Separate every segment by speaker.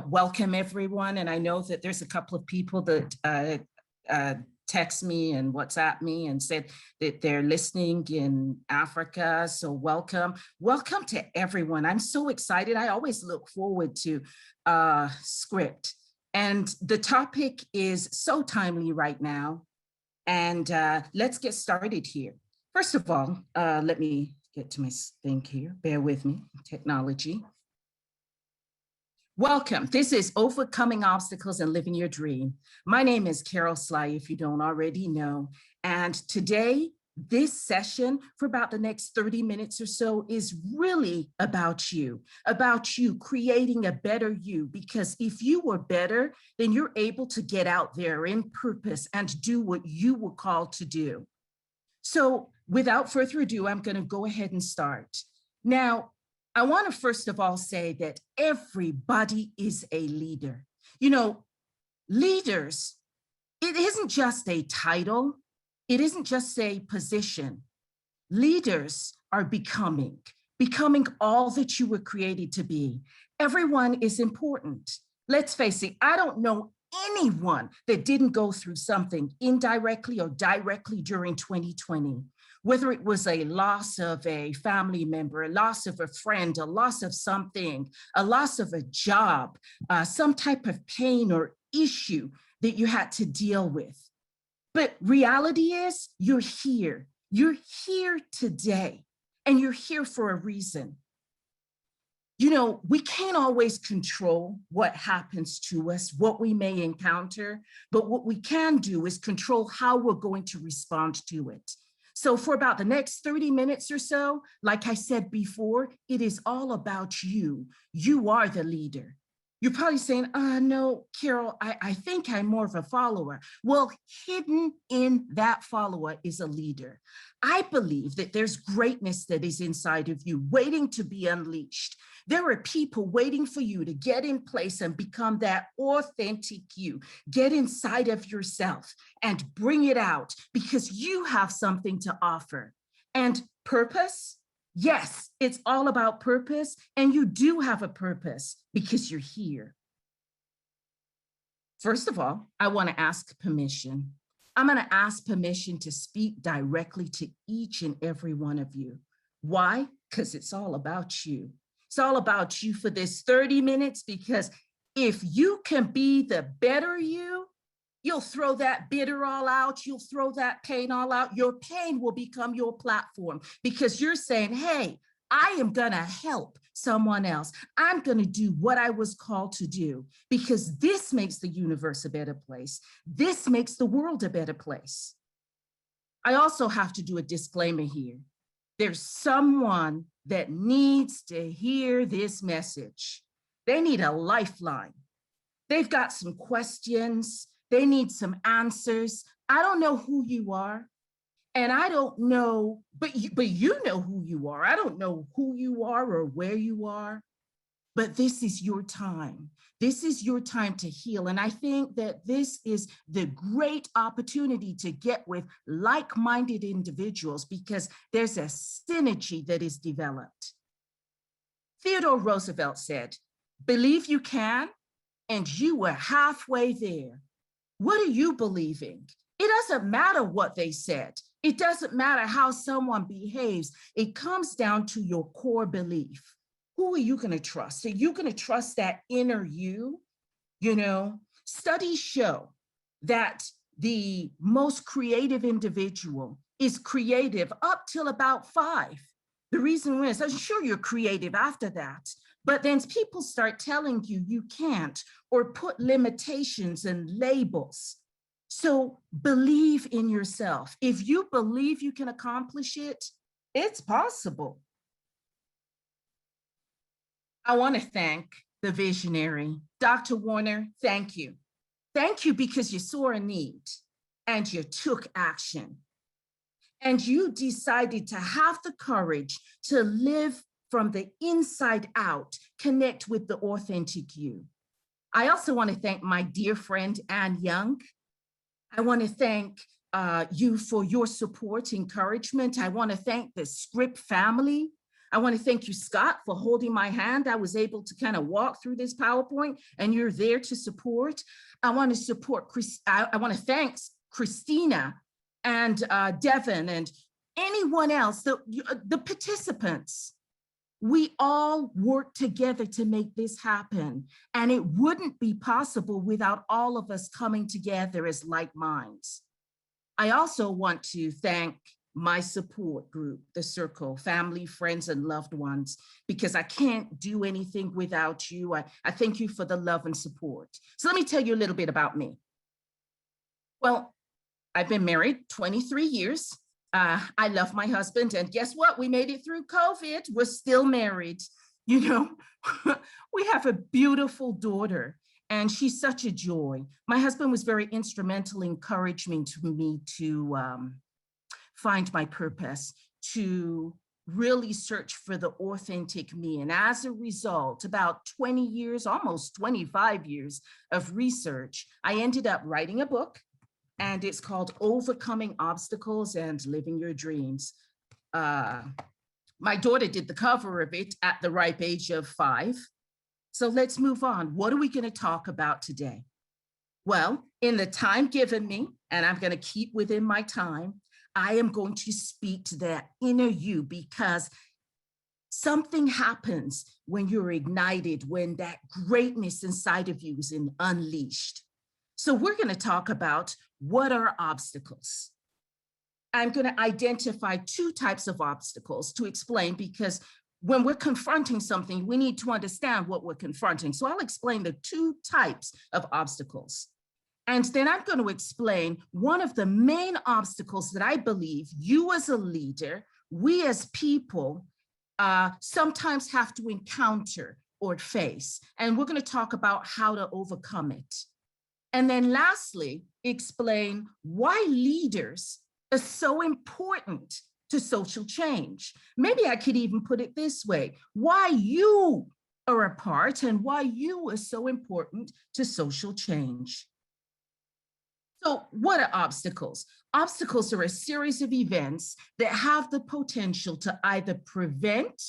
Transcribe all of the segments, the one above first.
Speaker 1: welcome everyone. And I know that there's a couple of people that text me and WhatsApp me and said that they're listening in Africa. So welcome to everyone. I'm so excited. I always look forward to script. And the topic is so timely right now. And let's get started here. First of all, let me get to my thing here. Bear with me, technology. Welcome. This is Overcoming Obstacles and Living Your Dream. My name is Carol Sligh, if you don't already know. And today, this session for about the next 30 minutes or so is really about you creating a better you. Because if you were better, then you're able to get out there in purpose and do what you were called to do. So without further ado, I'm going to go ahead and start. Now, I want to first of all say that everybody is a leader. You know, leaders, it isn't just a title. It isn't just a position. Leaders are becoming all that you were created to be. Everyone is important. Let's face it, I don't know anyone that didn't go through something indirectly or directly during 2020. Whether it was a loss of a family member, a loss of a friend, a loss of something, a loss of a job, some type of pain or issue that you had to deal with. But reality is you're here today, and you're here for a reason. You know, we can't always control what happens to us, what we may encounter, but what we can do is control how we're going to respond to it. So for about the next 30 minutes or so, like I said before, it is all about you. You are the leader. You're probably saying, no, Carol, I think I'm more of a follower. Well, hidden in that follower is a leader. I believe that there's greatness that is inside of you waiting to be unleashed. There are people waiting for you to get in place and become that authentic you. Get inside of yourself and bring it out because you have something to offer. And purpose? Yes, it's all about purpose. And you do have a purpose because you're here. First of all, I want to ask permission. I'm going to ask permission to speak directly to each and every one of you. Why? Because it's all about you. It's all about you for this 30 minutes, because if you can be the better you, you'll throw that bitter all out. You'll throw that pain all out. Your pain will become your platform because you're saying, hey, I am going to help someone else. I'm going to do what I was called to do because this makes the universe a better place. This makes the world a better place. I also have to do a disclaimer here. There's someone that needs to hear this message. They need a lifeline. They've got some questions. They need some answers. I don't know who you are. And I don't know, but you know who you are. I don't know who you are or where you are, but this is your time. This is your time to heal. And I think that this is the great opportunity to get with like-minded individuals because there's a synergy that is developed. Theodore Roosevelt said, believe you can, and you were halfway there. What are you believing? It doesn't matter what they said. It doesn't matter how someone behaves. It comes down to your core belief. Who are you going to trust? Are you going to trust that inner you? You know, studies show that the most creative individual is creative up till about 5. The reason is, I'm sure you're creative after that, but then people start telling you you can't or put limitations and labels. So believe in yourself. If you believe you can accomplish it, it's possible. I want to thank the visionary, Dr. Warner. Thank you. Thank you because you saw a need and you took action. And you decided to have the courage to live from the inside out, connect with the authentic you. I also want to thank my dear friend, Ann Young. I want to thank you for your support, encouragement. I want to thank the Script family. I want to thank you, Scott, for holding my hand. I was able to kind of walk through this PowerPoint and you're there to support. I want to support Chris. I want to thank Christina and Devin and anyone else, the participants. We all work together to make this happen. And it wouldn't be possible without all of us coming together as like minds. I also want to thank my support group, the circle, family, friends, and loved ones, because I can't do anything without you. I thank you for the love and support. So let me tell you a little bit about me. Well, I've been married 23 years. I love my husband, and guess what? We made it through COVID. We're still married. You know, we have a beautiful daughter, and she's such a joy. My husband was very instrumental in encouraging me to find my purpose, to really search for the authentic me. And as a result, about 20 years, almost 25 years of research, I ended up writing a book. And it's called Overcoming Obstacles and Living Your Dreams. My daughter did the cover of it at the ripe age of 5. So let's move on. What are we going to talk about today? Well, in the time given me, and I'm going to keep within my time, I am going to speak to that inner you, because something happens when you're ignited, when that greatness inside of you is unleashed. So we're going to talk about what are obstacles. I'm going to identify 2 types of obstacles to explain, because when we're confronting something, we need to understand what we're confronting. So I'll explain the 2 types of obstacles. And then I'm going to explain one of the main obstacles that I believe you as a leader, we as people, sometimes have to encounter or face. And we're going to talk about how to overcome it. And then lastly, explain why leaders are so important to social change. Maybe I could even put it this way: why you are a part and why you are so important to social change. So what are obstacles? Obstacles are a series of events that have the potential to either prevent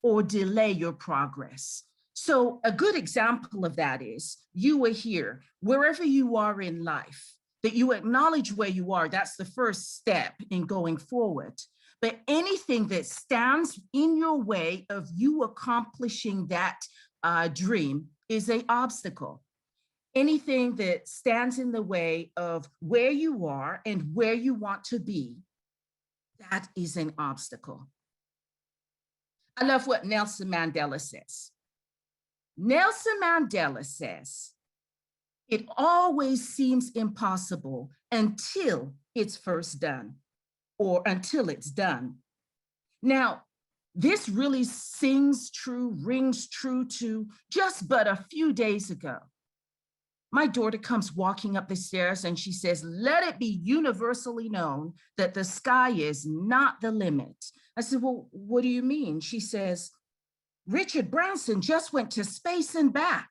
Speaker 1: or delay your progress. So a good example of that is you are here, wherever you are in life, that you acknowledge where you are. That's the first step in going forward. But anything that stands in your way of you accomplishing that dream is an obstacle. Anything that stands in the way of where you are and where you want to be, that is an obstacle. I love what Nelson Mandela says. Nelson Mandela says, it always seems impossible until it's first done, or until it's done. Now, this really rings true to just but a few days ago. My daughter comes walking up the stairs and she says, let it be universally known that the sky is not the limit. I said, well, what do you mean? She says, Richard Branson just went to space and back.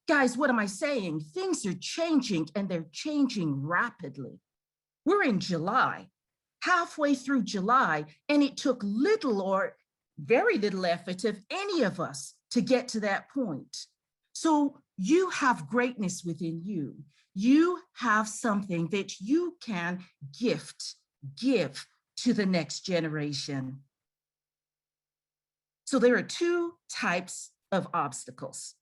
Speaker 1: Guys, what am I saying? Things are changing, and they're changing rapidly. We're in July, halfway through July, and it took little or very little effort of any of us to get to that point. So you have greatness within you. You have something that you can give to the next generation. So there are 2 types of obstacles.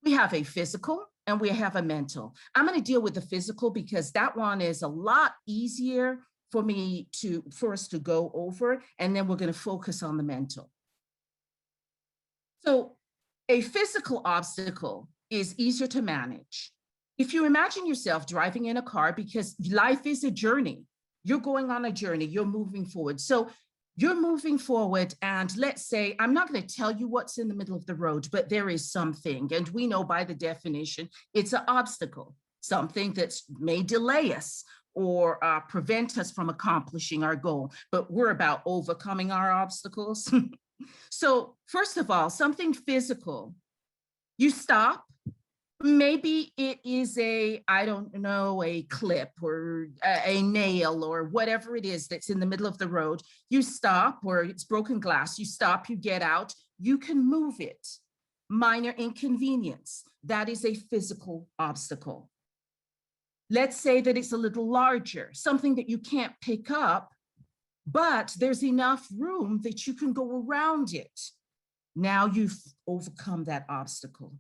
Speaker 1: We have a physical and we have a mental. I'm going to deal with the physical because that one is a lot easier for us to go over, and then we're going to focus on the mental. So a physical obstacle is easier to manage. If you imagine yourself driving in a car, because life is a journey, you're going on a journey, you're moving forward. So you're moving forward, and let's say, I'm not going to tell you what's in the middle of the road, but there is something, and we know by the definition, it's an obstacle, something that may delay us or prevent us from accomplishing our goal, but we're about overcoming our obstacles. So first of all, something physical, you stop, Maybe it is a, I don't know, a clip or a nail or whatever it is that's in the middle of the road. You stop, or it's broken glass. You stop, you get out, you can move it. Minor inconvenience. That is a physical obstacle. Let's say that it's a little larger, something that you can't pick up, but there's enough room that you can go around it. Now you've overcome that obstacle.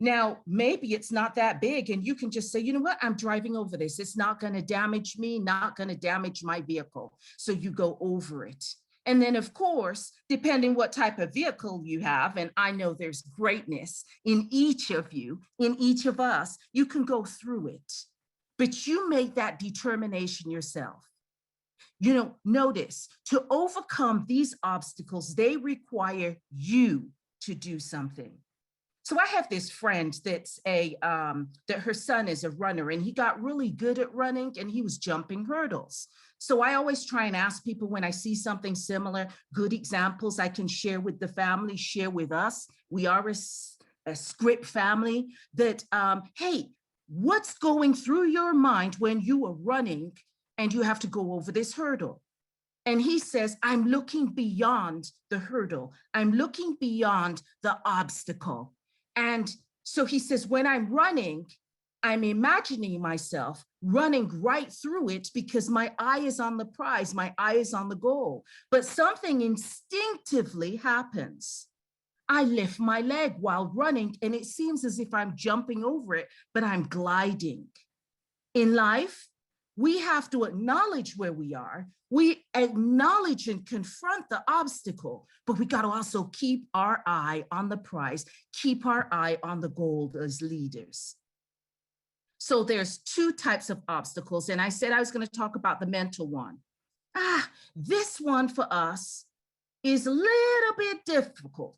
Speaker 1: Now, maybe it's not that big and you can just say, you know what, I'm driving over this. It's not going to damage me, not going to damage my vehicle. So you go over it. And then, of course, depending what type of vehicle you have, and I know there's greatness in each of you, in each of us, you can go through it. But you make that determination yourself. You know, notice, to overcome these obstacles, they require you to do something. So I have this friend that's that her son is a runner, and he got really good at running, and he was jumping hurdles. So I always try and ask people when I see something similar, good examples I can share with the family, share with us. We are a script family that, hey, what's going through your mind when you are running and you have to go over this hurdle? And he says, I'm looking beyond the hurdle. I'm looking beyond the obstacle. And so he says, when I'm running, I'm imagining myself running right through it because my eye is on the prize, my eye is on the goal. But something instinctively happens. I lift my leg while running, and it seems as if I'm jumping over it, but I'm gliding. In life, we have to acknowledge where we are. We acknowledge and confront the obstacle, but we got to also keep our eye on the prize, keep our eye on the goal as leaders. So there's two types of obstacles, and I said I was going to talk about the mental one. This one for us is a little bit difficult,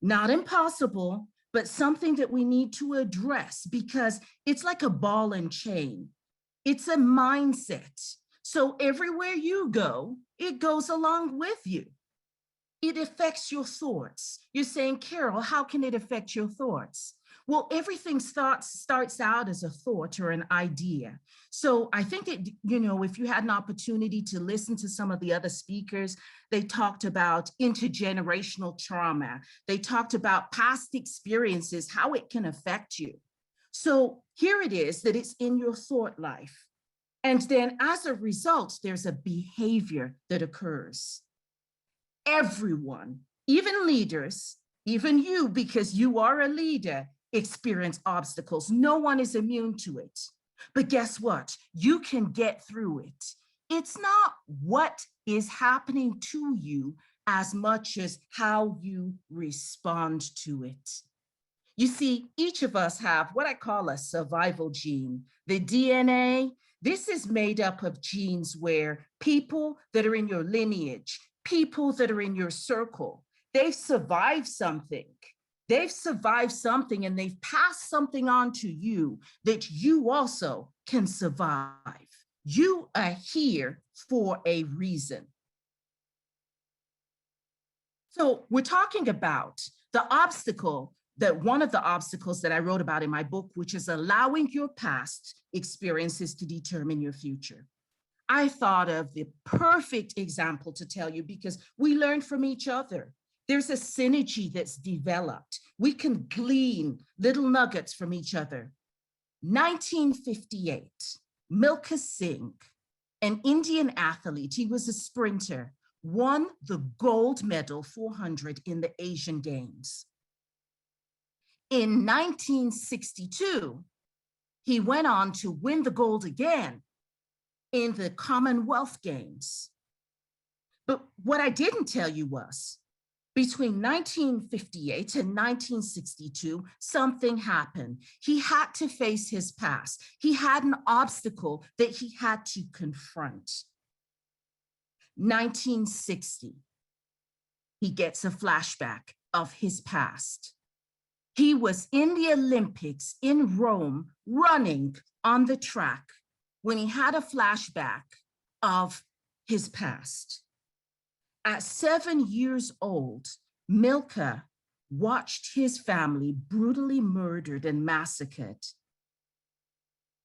Speaker 1: not impossible, but something that we need to address because it's like a ball and chain. It's a mindset. So everywhere you go, it goes along with you. It affects your thoughts. You're saying, Carol, how can it affect your thoughts? Well, everything starts out as a thought or an idea. So I think that, you know, if you had an opportunity to listen to some of the other speakers, they talked about intergenerational trauma. They talked about past experiences, how it can affect you. So here it is that it's in your thought life. And then as a result, there's a behavior that occurs. Everyone, even leaders, even you, because you are a leader, experience obstacles. No one is immune to it. But guess what? You can get through it. It's not what is happening to you as much as how you respond to it. You see, each of us have what I call a survival gene. The DNA, this is made up of genes where people that are in your lineage, people that are in your circle, they've survived something. They've survived something and they've passed something on to you that you also can survive. You are here for a reason. So we're talking about the obstacle, that one of the obstacles that I wrote about in my book, which is allowing your past experiences to determine your future. I thought of the perfect example to tell you because we learn from each other. There's a synergy that's developed. We can glean little nuggets from each other. 1958, Milkha Singh, an Indian athlete, he was a sprinter, won the gold medal 400 in the Asian Games. In 1962, he went on to win the gold again in the Commonwealth Games. But what I didn't tell you was, between 1958 and 1962, something happened. He had to face his past. He had an obstacle that he had to confront. 1960, he gets a flashback of his past. He was in the Olympics in Rome, running on the track when he had a flashback of his past. At 7 years old, Milkha watched his family brutally murdered and massacred.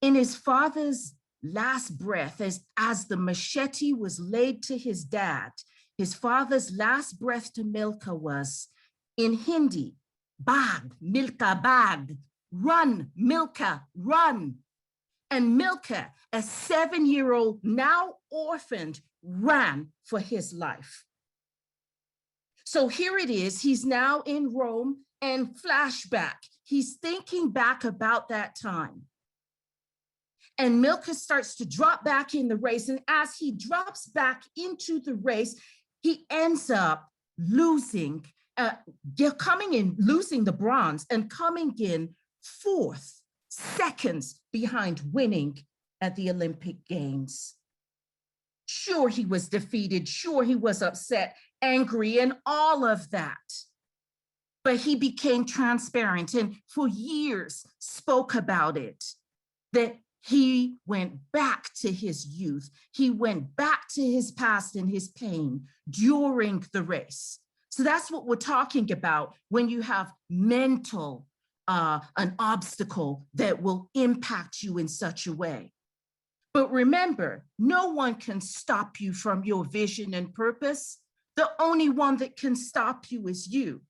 Speaker 1: In his father's last breath, as the machete was laid to his dad, his father's last breath to Milkha was, in Hindi, "Bag, Milkha, bag, run, Milkha, run." And Milkha, a 7-year-old, now orphaned, ran for his life. So here it is, he's now in Rome, and flashback, he's thinking back about that time. And Milkha starts to drop back in the race. And as he drops back into the race, he ends up losing, losing the bronze and coming in 4th, seconds behind winning at the Olympic Games. Sure, he was defeated. Sure, he was upset, angry, and all of that. But he became transparent and for years spoke about it, that he went back to his youth. He went back to his past and his pain during the race. So that's what we're talking about when you have mental, an obstacle that will impact you in such a way. But remember, no one can stop you from your vision and purpose. The only one that can stop you is you.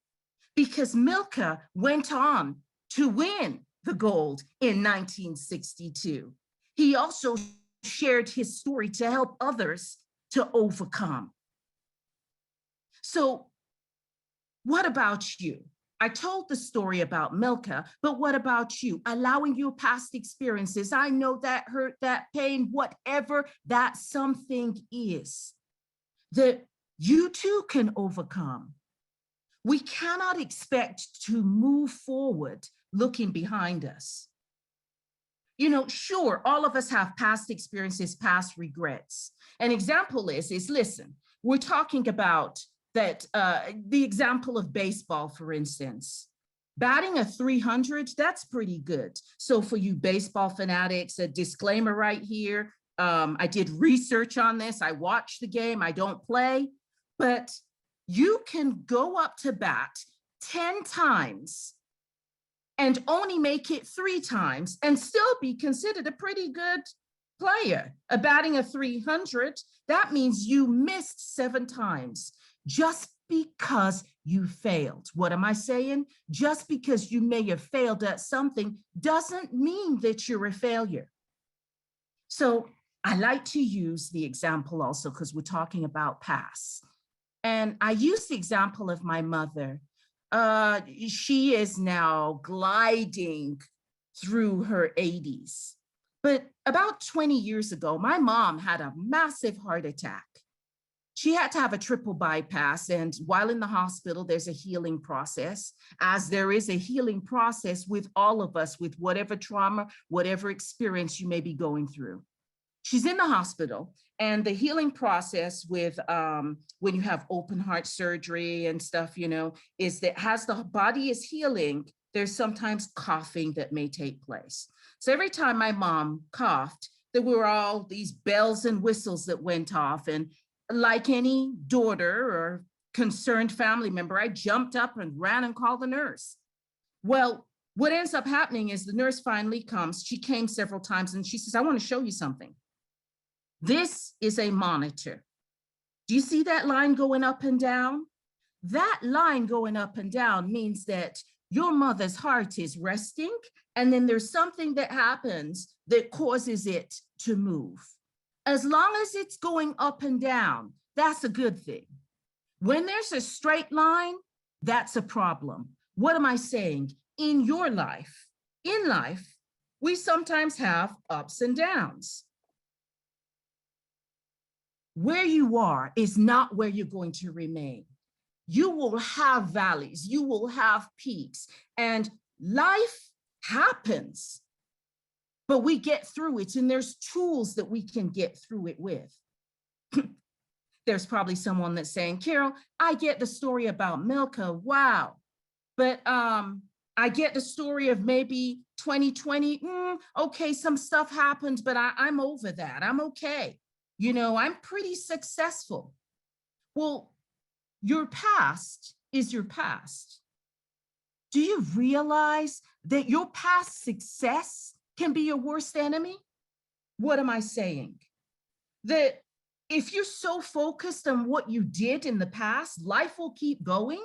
Speaker 1: Because Milkha went on to win the gold in 1962. He also shared his story to help others to overcome. So what about you? I told the story about Milkha, but what about you? Allowing your past experiences, I know that hurt, that pain, whatever that something is, that you too can overcome. We cannot expect to move forward looking behind us. You know, sure, all of us have past experiences, past regrets. An example is listen, we're talking about that, the example of baseball, for instance. Batting a 300, that's pretty good. So for you baseball fanatics, a disclaimer right here, I did research on this, I watch the game, I don't play, but you can go up to bat 10 times and only make it 3 times and still be considered a pretty good player. A batting a 300, that means you missed 7 times just because you failed. What am I saying? Just because you may have failed at something doesn't mean that you're a failure. So I like to use the example also because we're talking about past. And I use the example of my mother. She is now gliding through her 80s. But about 20 years ago, my mom had a massive heart attack. She had to have a triple bypass. And while in the hospital, there's a healing process, as there is a healing process with all of us, with whatever trauma, whatever experience you may be going through. She's in the hospital, and the healing process with when you have open heart surgery and stuff, you know, is that as the body is healing, there's sometimes coughing that may take place. So every time my mom coughed, there were all these bells and whistles that went off. And like any daughter or concerned family member, I jumped up and ran and called the nurse. Well, what ends up happening is the nurse finally comes. She came several times and she says, I want to show you something. This is a monitor. Do you see that line going up and down? That line going up and down means that your mother's heart is resting, and then there's something that happens that causes it to move. As long as it's going up and down, that's a good thing. When there's a straight line, that's a problem. What am I saying? In your life, in life, we sometimes have ups and downs. Where you are is not where you're going to remain. You will have valleys, you will have peaks, and life happens, but we get through it, and there's tools that we can get through it with. There's probably someone that's saying, Carol, I get the story about Milkha, wow, but I get the story of maybe 2020, okay, some stuff happened, but I'm over that, I'm okay. You know, I'm pretty successful. Well, your past is your past. Do you realize that your past success can be your worst enemy? What am I saying? That if you're so focused on what you did in the past, life will keep going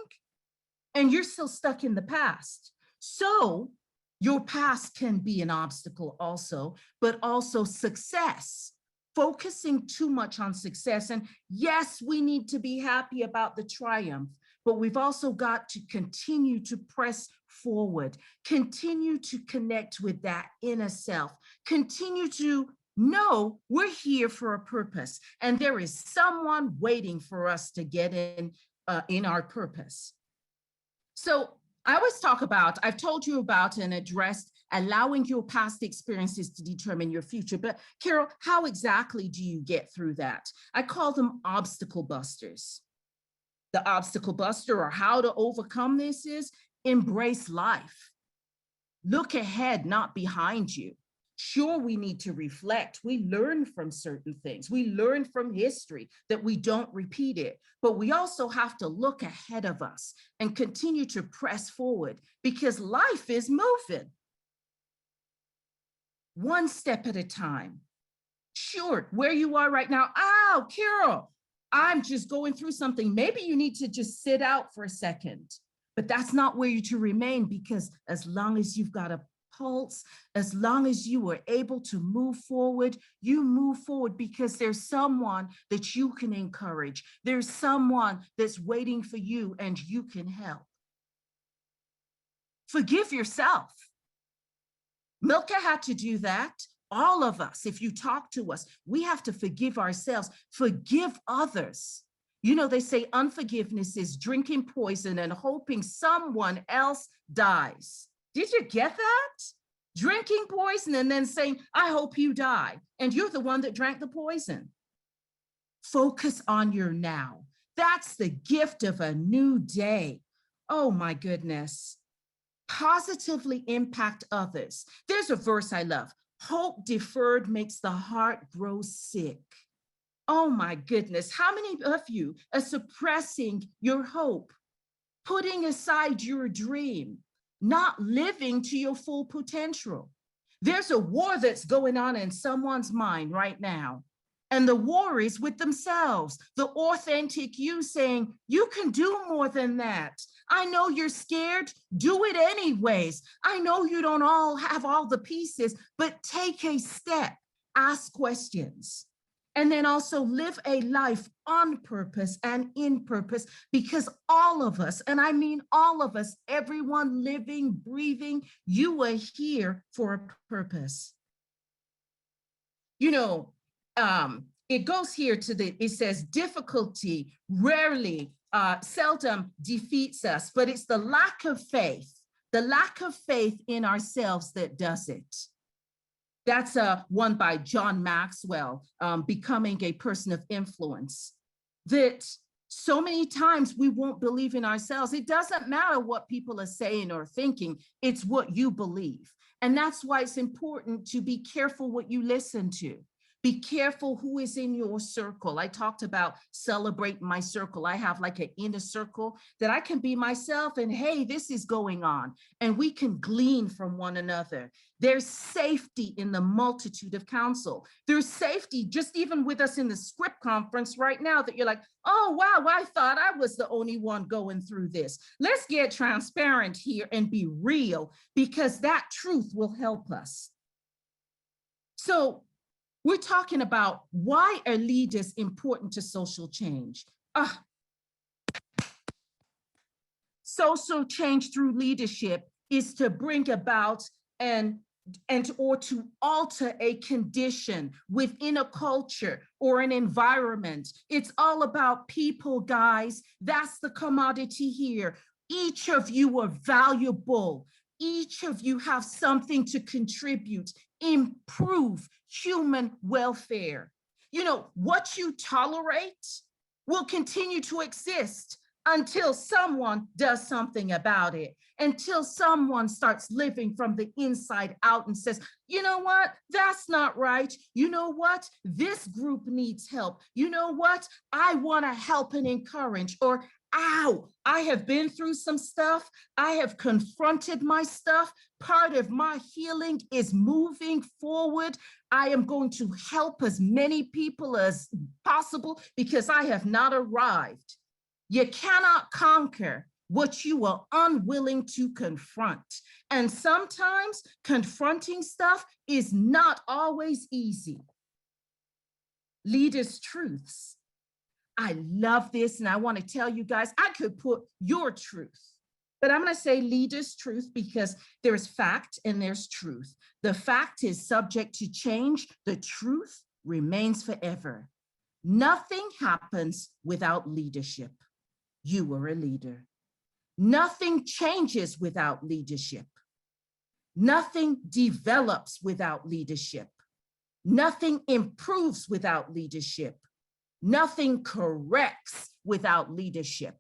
Speaker 1: and you're still stuck in the past. So your past can be an obstacle also, but also success. Focusing too much on success. And yes, we need to be happy about the triumph, but we've also got to continue to press forward, continue to connect with that inner self, continue to know we're here for a purpose, and there is someone waiting for us to get in our purpose. So I always talk about, I've told you about and addressed allowing your past experiences to determine your future. But Carol, how exactly do you get through that? I call them obstacle busters. The obstacle buster, or how to overcome this, is embrace life. Look ahead, not behind you. Sure, we need to reflect. We learn from certain things. We learn from history that we don't repeat it, but we also have to look ahead of us and continue to press forward because life is moving. One step at a time. Sure, where you are right now, oh, Carol, I'm just going through something. Maybe you need to just sit out for a second, but that's not where you're to remain, because as long as you've got a pulse, as long as you are able to move forward, you move forward because there's someone that you can encourage. There's someone that's waiting for you and you can help. Forgive yourself. Milkha had to do that. All of us, if you talk to us, we have to forgive ourselves, forgive others. You know, they say unforgiveness is drinking poison and hoping someone else dies. Did you get that? Drinking poison and then saying, I hope you die. And you're the one that drank the poison. Focus on your now. That's the gift of a new day. Oh my goodness. Positively impact others. There's a verse I love. Hope deferred makes the heart grow sick. Oh my goodness. How many of you are suppressing your hope, putting aside your dream, not living to your full potential? There's a war that's going on in someone's mind right now. And the war is with themselves, the authentic you saying, you can do more than that. I know you're scared, do it anyways. I know you don't all have all the pieces, but take a step, ask questions. And then also live a life on purpose and in purpose, because all of us, and I mean all of us, everyone living, breathing, you are here for a purpose. You know, it goes here to it says difficulty rarely, seldom defeats us, but it's the lack of faith in ourselves that does it. That's one by John Maxwell, Becoming a Person of Influence, that so many times we won't believe in ourselves. It doesn't matter what people are saying or thinking, it's what you believe. And that's why it's important to be careful what you listen to. Be careful who is in your circle. I talked about celebrating my circle. I have like an inner circle that I can be myself and, hey, this is going on. And we can glean from one another. There's safety in the multitude of counsel. There's safety just even with us in the script conference right now that you're like, oh, wow, I thought I was the only one going through this. Let's get transparent here and be real, because that truth will help us. So we're talking about why are leaders important to social change? Social change through leadership is to bring about or to alter a condition within a culture or an environment. It's all about people, guys. That's the commodity here. Each of you are valuable. Each of you have something to contribute, improve human welfare. You know, what you tolerate will continue to exist until someone does something about it, until someone starts living from the inside out and says, you know what, that's not right. You know what, this group needs help. You know what, I want to help and encourage, or ow, I have been through some stuff. I have confronted my stuff. Part of my healing is moving forward. I am going to help as many people as possible because I have not arrived. You cannot conquer what you are unwilling to confront. And sometimes confronting stuff is not always easy. Leaders' truths. I love this, and I want to tell you guys, I could put your truth, but I'm going to say leaders' truth because there's fact and there's truth. The fact is subject to change. The truth remains forever. Nothing happens without leadership. You are a leader. Nothing changes without leadership. Nothing develops without leadership. Nothing improves without leadership. Nothing corrects without leadership.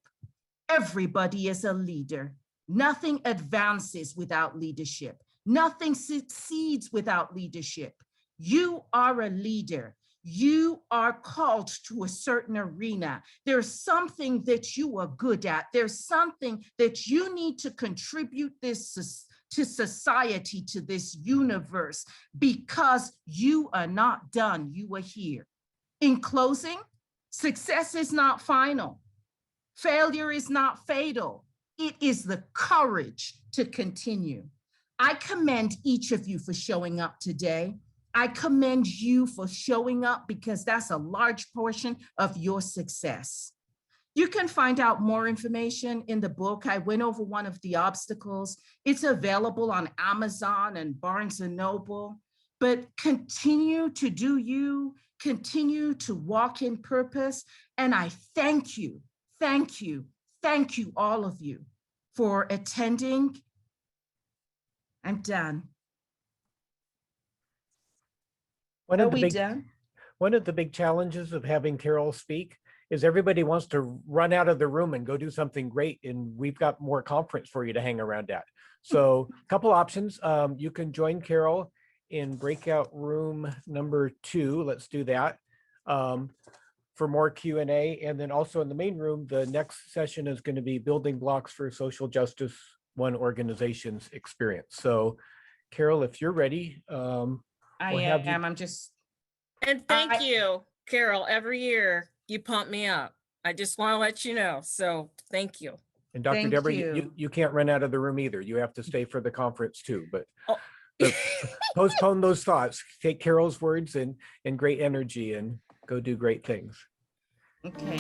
Speaker 1: Everybody is a leader. Nothing advances without leadership. Nothing succeeds without leadership. You are a leader. You are called to a certain arena. There's something that you are good at. There's something that you need to contribute to society, to this universe, because you are not done. You are here. In closing, success is not final. Failure is not fatal. It is the courage to continue. I commend each of you for showing up today. I commend you for showing up because that's a large portion of your success. You can find out more information in the book. I went over one of the obstacles. It's available on Amazon and Barnes and Noble, but continue to do you, continue to walk in purpose. And I thank you, all of you for attending. I'm done.
Speaker 2: One of the big challenges of having Carol speak is everybody wants to run out of the room and go do something great, and we've got more conference for you to hang around at. So a couple options. You can join Carol in breakout room number 2. Let's do that for more Q&A. And then also in the main room, the next session is going to be building blocks for social justice, one organization's experience. So Carol, if you're ready,
Speaker 1: I'm just.
Speaker 3: And thank you, Carol. Every year you pump me up. I just want to let you know. So thank you.
Speaker 2: And Dr. Deborah, you can't run out of the room either. You have to stay for the conference too, but postpone those thoughts. Take Carol's words and great energy and go do great things.
Speaker 1: Okay.